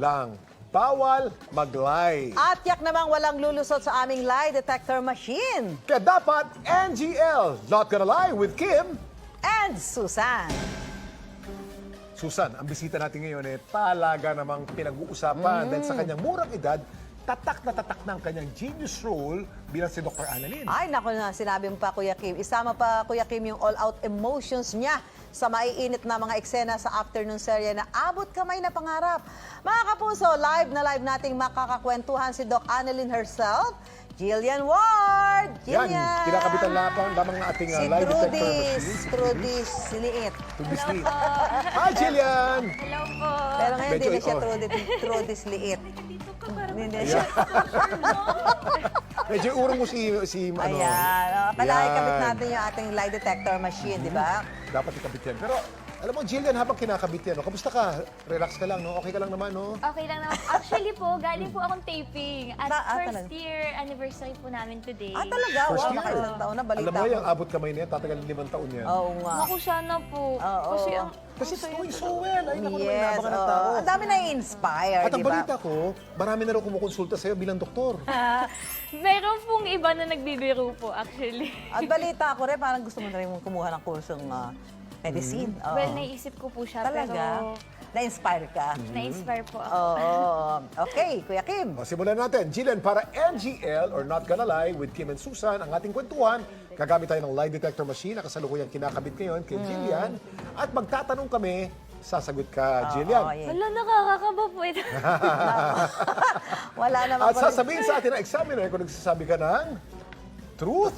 lang. Bawal mag-lie. At yak namang walang lulusot sa aming lie detector machine. Kaya dapat NGL, Not Gonna Lie with Kim. And Susan. Susan, ang bisita natin ngayon talaga namang pinag-uusapan dahil sa kanyang murang edad, tatak na ang kanyang genius role bilang si Dr. Annalyn. Ay, naku na, sinabi mo pa, Kuya Kim. Isama pa, Kuya Kim, yung all-out emotions niya sa maiinit na mga eksena sa afternoon serye na abot kamay na pangarap. Mga kapuso, live na live nating makakakwentuhan si Doc Annalyn herself, Jillian Ward! Yan, Jillian! kinakabitan lamang ng ating Si lie detector Trudis, machine. Trudis, siliit. Trudis Lee. Hi, Jillian! Hello po. Pero ngayon, Medyo, hindi na siya oh. Trudis liit. Dito ka para Hindi na siya. Medyo urong mo si ano. Ayan. Kailangan Yan. ikabit natin yung ating lie detector machine, di ba? Dapat ikabit yan. Pero, alam mo, Jillian, habang kinakabit yan, kamusta ka? Relax ka lang, no? Okay ka lang naman, no? Okay lang naman. Actually po, galing po akong taping. At talaga? first year anniversary po namin today. Ah, talaga? First Wow, year. nakailang taon na, balita Alam mo, ko. yung abot kamay niya, tatagal 5 taon yan. Oo nga. Naku, sana po. Oo. Kasi it's going so well. Ay, naku naman, Yes, inabangan ng tao. ang dami na-inspire, At ang di ba? balita ko, marami na raw kumukonsulta sa'yo bilang doktor. Meron pong iba na nagbibiro po, actually. At balita ko rin, parang gusto mo na rin kumuha ng kursong medicine. Oo. Well, naisip ko po siya, Talaga? pero Na-inspire ka? na-inspire po ako. Oo. Okay, Kuya Kim. O, simulan natin. Jillian, para NGL or Not Gonna Lie with Kim and Susan, ang ating kwentuhan, gagamit tayo ng lie detector machine na kasalukuyang kinakabit ngayon kay Jillian. At magtatanong kami, sasagot ka, Jillian. Oo, yeah. Wala, nakakakaba po ito. Wala naman At pala- sasabihin sa atin ng examiner kung nagsasabi ka ng truth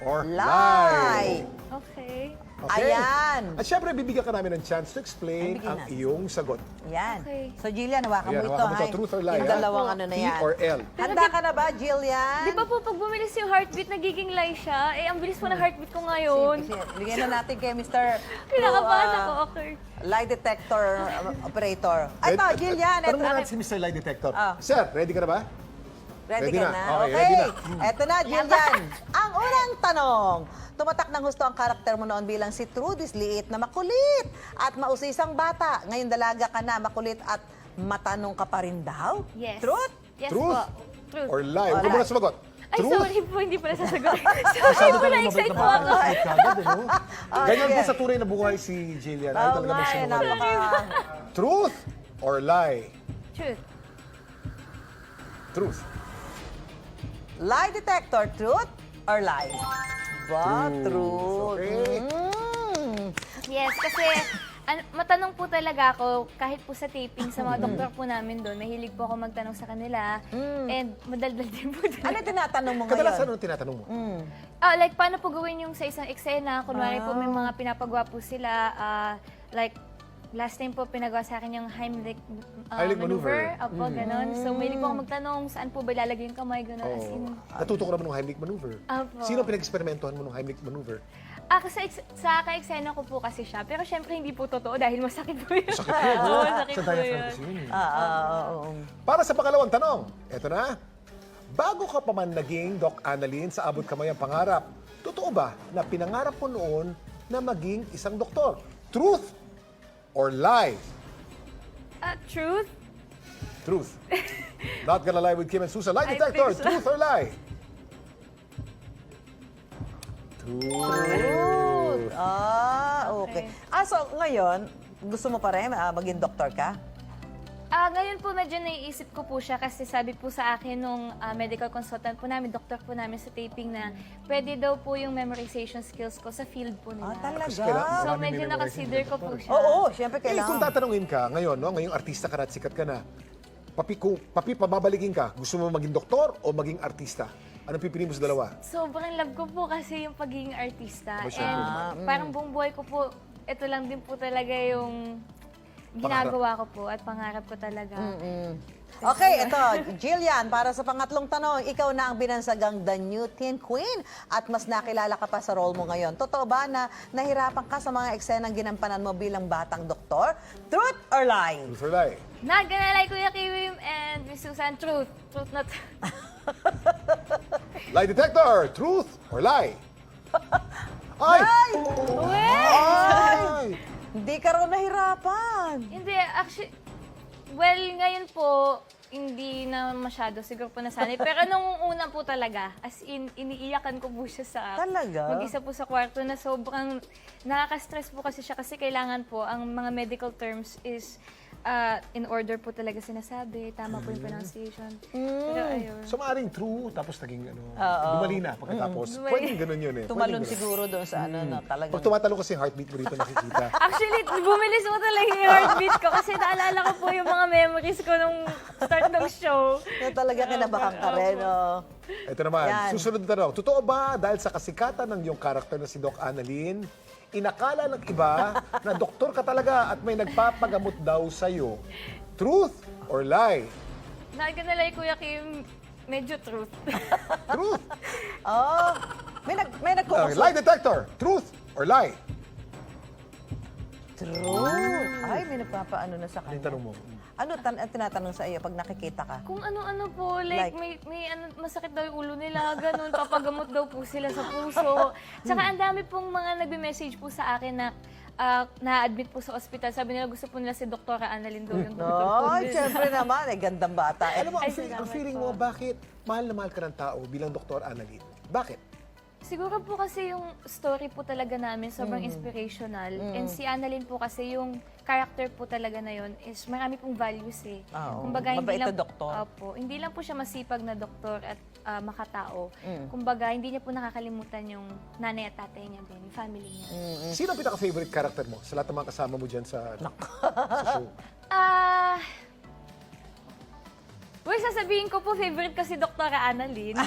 Or lie. Okay. Okay? Ayan. At syempre, bibigyan ka namin ng chance to explain Ay, bigyan ang natin. iyong sagot. Yan. Okay. So, Jillian, hawakan Ayan, mo ito. hawakan mo ito, hay. truth or lie, Yung ha? dalawang ano na T yan. or L. Handa ka na ba, Jillian? Di ba po, pag bumilis yung heartbeat, nagiging lie siya? Eh, ang bilis po ng heartbeat ko ngayon. Sige, bigyan na natin kay Mr. Kinakabahan to, ako, okay. lie detector operator. Ay, ito, Jillian. Tanong Ito, mo natin si Mr. Lie Detector. Ah. Sir, ready ka na ba? ready ready ka na. na? Okay, Okay. ready na. Ito na, Jillian. Ang unang tanong. Tumatak ng husto ang karakter mo noon bilang si Trudis Liit na makulit at mausisang bata. Ngayon dalaga ka na, makulit at matanong ka pa rin daw? Yes. Truth? Yes Truth po. Truth. or lie? Huwag Or mo lie. na sumagot. Ay, Truth? sorry po, hindi pala sasagot. sorry po, na-excite po ako. Ganyan sige. din sa tunay na buhay si Jillian. Ay, Oo talaga nga, may eh, sinungaling. napaka... Truth or lie? Truth. Truth. Lie detector, truth or lie? Ba, Truth. truth. Okay. Yes, kasi matanong po talaga ako, kahit po sa taping sa mga doktor po namin doon, mahilig po ako magtanong sa kanila. And madaldal din po Ano talaga. tinatanong mo ngayon? Kadalasan anong tinatanong mo? Like, paano po gawin yung sa isang eksena? Kunwari po may mga pinapagawa po sila. Like, last time po pinagawa sa akin yung Heimlich Heimlich maneuver. Opo, ganon. So, mahilig po ako magtanong, saan po ba ilalagay yung kamay, ganon. As in, Natuto ko naman ng Heimlich maneuver. Opo. Sino pinag-experimentohan mo ng Heimlich maneuver? kasi sa ka-eksena ko po kasi siya. Pero syempre, hindi po totoo dahil masakit po yun. Sakit yun, no? Oo, masakit Sa po diaphragm yun. kasi yun. eh. Oo. Para sa pangalawang tanong, eto na. Bago ka pa man naging Doc Annalyn sa abot kamay ang pangarap, totoo ba na pinangarap mo noon na maging isang doktor? Truth or lie? Truth? Truth. Not gonna lie with Kim and Susan. Lie I detector, think so. truth or lie? Truth. Truth. Okay. So ngayon, gusto mo pa rin maging doktor ka? Ngayon po medyo naiisip ko po siya kasi sabi po sa akin nung medical consultant po namin, doktor po namin sa taping na pwede daw po yung memorization skills ko sa field po nila. Talaga? Kasi kailangan- So Marami medyo may nakasidr ko po memorizing siya. Oo, syempre Eh, kung kailangan. tatanungin ka ngayon, no, ngayong artista ka na at sikat ka na, papi, pababalikin ka, gusto mo maging doktor o maging artista? Anong pipiliin mo sa dalawa? Sobrang love ko po kasi yung pagiging artista. Oh, syempre And parang buong buhay ko po, ito lang din po talaga yung ginagawa ko po at pangarap ko talaga. Okay, ito, Jillian, para sa pangatlong tanong, ikaw na ang binansagang The New Teen Queen at mas nakilala ka pa sa role mo ngayon. Totoo ba na nahirapan ka sa mga eksenang ginampanan mo bilang batang doktor? Truth or lie? Truth or lie? Not gonna lie, Kuya Kiwim and Miss Susan, truth. Truth not. Lie detector, truth or lie? Ay! Uwe! Ay! Hindi ka raw nahirapan. Hindi, actually, Well, ngayon po, hindi na masyado siguro po nasanay. Pero nung una po talaga, as in, iniiyakan ko po siya sa... Talaga? Mag-isa po sa kwarto na sobrang nakaka-stress po kasi siya kasi kailangan po, ang mga medical terms is in order po talaga sinasabi. Tama po yung pronunciation. Pero ayun. So maaaring true, tapos naging Oo. bumali na pagkatapos. Bumali. Pwedeng ganun yun eh. Tumalon Pwedeng ganun. siguro doon sa ano, no, talagang... Pag tumatalo kasi heartbeat mo dito nakikita. Actually, bumilis mo talaga yung heartbeat ko kasi naalala ko po yung mga memories ko nung start ng show. Na talaga kinabahan ka rin, oh. Ito naman, Yan. susunod na tanong. Totoo ba dahil sa kasikatan ng iyong karakter na si Doc Annalyn, inakala ng iba na doktor ka talaga at may nagpapagamot daw sa'yo? Truth or lie? Naganalay Kuya Kim, medyo truth. Truth. Oh, may nagkukusot. Lie detector. Truth or lie? True. Ay, may nagpapaano na sa Ano yung kanya. tanong mo? Ano tinatanong sa iyo pag nakikita ka? Kung ano-ano po, like, Like? may ano, masakit daw yung ulo nila, ganun, papagamot daw po sila sa puso. Tsaka ang dami pong mga nagbe-message po sa akin na na-admit po sa ospital. Sabi nila gusto po nila si Dr. Annalyn daw yung doktor po. No, syempre naman, gandang bata. Alam mo, ang Ay, feeling, ang salamat feeling po. mo, bakit mahal na mahal ka ng tao bilang Dr. Annalyn? Bakit? Siguro po kasi yung story po talaga namin sobrang inspirational. And si Annalyn po kasi yung character po talaga na yun is marami pong values eh. Oo. Kumbaga, Mabait na doktor. Opo, hindi lang po siya masipag na doktor at makatao. Kumbaga, hindi niya po nakakalimutan yung nanay at tatay niya din, yung family niya. Sino ang pinaka-favorite character mo sa lahat ng mga kasama mo dyan sa show? Well, sasabihin ko po, favorite ko si Dr. Annalyn.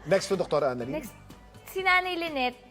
Next to Dr. Annalyn? Next, si Nanay Lynette.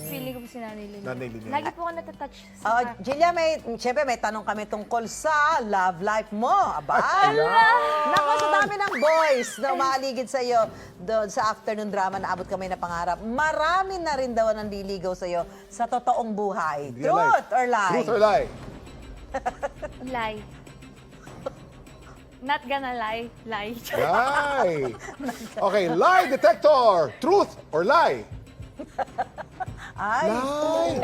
Feeling ko po si Nanay Lynette. Nanay Lynette. Lagi po ako natatouch sa Oh, Jillian, siyempre may tanong kami tungkol sa love life mo. Aba! Naku, sa dami ng boys na umaaligid sa iyo doon sa afternoon drama na Abot Kamay na Pangarap. Marami na rin daw ang nililigaw sa iyo sa totoong buhay. Real life. Truth or lie? Truth or lie? lie. Not gonna lie, lie. Lie. Okay, lie detector. Truth or lie? Ay, Lie.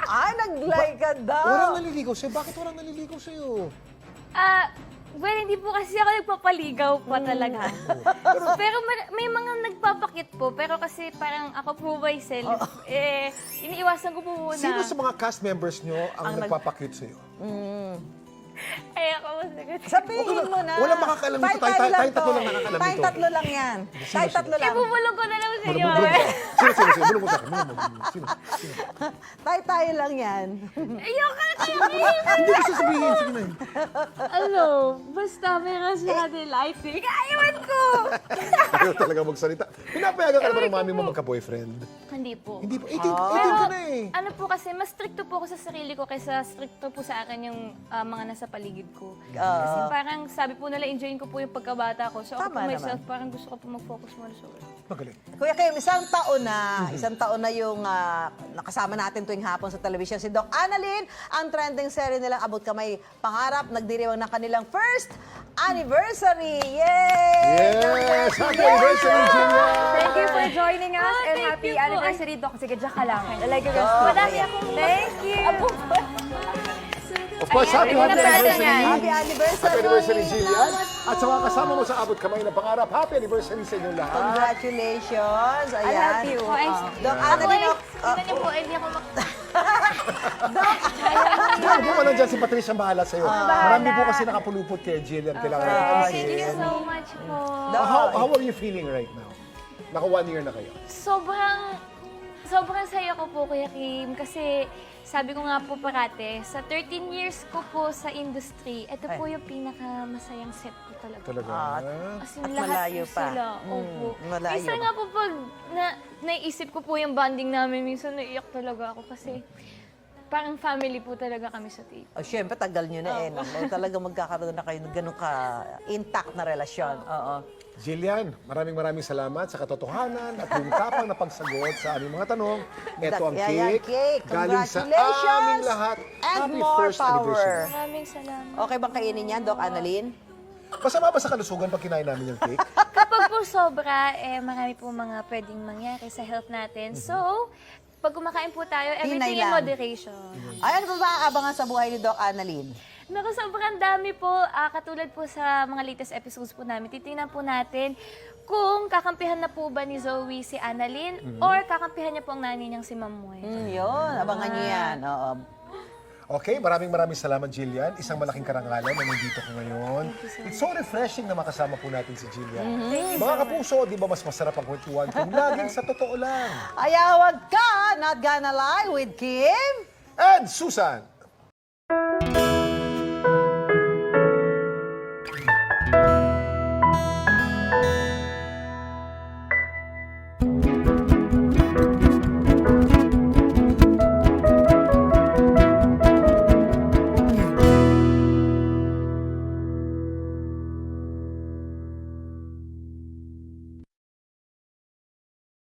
ay, nag-lie ka daw. Walang naliligaw sa'yo. Bakit walang naliligaw sa'yo? Well, hindi po kasi ako nagpapaligaw pa talaga. Pero may mga nagpapakit po. Pero kasi parang ako po myself, iniiwasan ko po muna. Sino sa mga cast members nyo ang nagpapakute sa'yo? Ay, ako masagot. Sabihin mo na. Walang makakaalam nito. Tayong tatlo lang nakakaalam Tayong nito. tatlo lang yan. Tayong tatlo lang. Ibubulong ko na lang sa inyo. Sino? Bulong mo sa akin. Sino? Tayo lang yan. Ayoko na kayo. Hindi ko sasabihin. Sige na. Ano? Basta meron sa atin lighting. Ayawan ko! Ayaw talaga magsalita. Pinapayagan ka naman ng mami mo magka-boyfriend. Hindi po. Hindi po. 18 Pero ka na eh. ano po kasi, mas stricto po ako sa sarili ko kaysa stricto po sa akin yung mga nasa paligid ko. Kasi parang sabi po nila, enjoyin ko po yung pagkabata ko. So ako Tama po myself, naman. parang gusto ko po mag-focus muna sa work. Magaling. Kuya Kim, isang taon na yung nakasama natin tuwing hapon sa television si Doc Annalyn. Ang trending series nilang Abot Kamay Pangarap, nagdiriwang ng kanilang first anniversary. Yay! Yes! Happy anniversary, Julia! Thank you for joining us and thank happy you po. anniversary, Doc. Sige, diyan ka lang. Like your Madami akong... Thank you. Of course, happy anniversary! Happy anniversary! Happy anniversary, Jillian! At sa mga kasama mo sa Abot Kamay na Pangarap, happy anniversary sa inyong lahat! Congratulations! Ayan. I'll help you. Doc Ako Annalyn, eh, tingnan niyo po, hindi ako Diyan mo ka lang dyan, si Patricia ang bahala sa'yo. Marami po kasi nakapulupot kay Jillian. Kailangan Thank you natin. so much po. How are you feeling right now? Naka 1 year na kayo. Sobrang saya ko po, Kuya Kim, kasi sabi ko nga po parate, sa 13 years ko po sa industry, ito po yung pinakamasayang set ko talaga. Talaga. As in, At lahat malayo po pa. sila. Opo. malayo Minsan pa. nga po pag naisip ko po yung bonding namin, minsan naiyak talaga ako kasi parang family po talaga kami sa tape. Oh, syempre, tagal nyo na eh. No? Talaga magkakaroon na kayo ng ganun ka-intact na relasyon. Oo. Jillian, maraming salamat sa katotohanan at yung tapang na pagsagot sa aming mga tanong. Ito ang Yan, cake. Galing sa Congratulations! aming lahat. And Happy more first anniversary. power. Maraming salamat. Okay bang kainin yan, Doc Annalyn? Masama ba sa kalusugan pag kinain namin yung cake? Kapag po sobra, marami po mga pwedeng mangyari sa health natin. So, pag kumakain po tayo, everything in lang. moderation. Ay, ano pa ba ang abangan sa buhay ni Doc Annalyn? Naku, sobrang dami po. Katulad po sa mga latest episodes po namin, titingnan po natin kung kakampihan na po ba ni Zoe si Annalyn or kakampihan niya po ang nanay niyang si Mamoy. Yun, abangan niyo yan. Oo. Okay, maraming salamat, Jillian. Isang malaking karangalan na nandito ko ngayon. It's so refreshing na makasama po natin si Jillian. Mga kapuso, di ba mas masarap ang kwentuhan kung laging sa totoo lang? Kaya wag ka, not gonna lie with Kim. And Susan!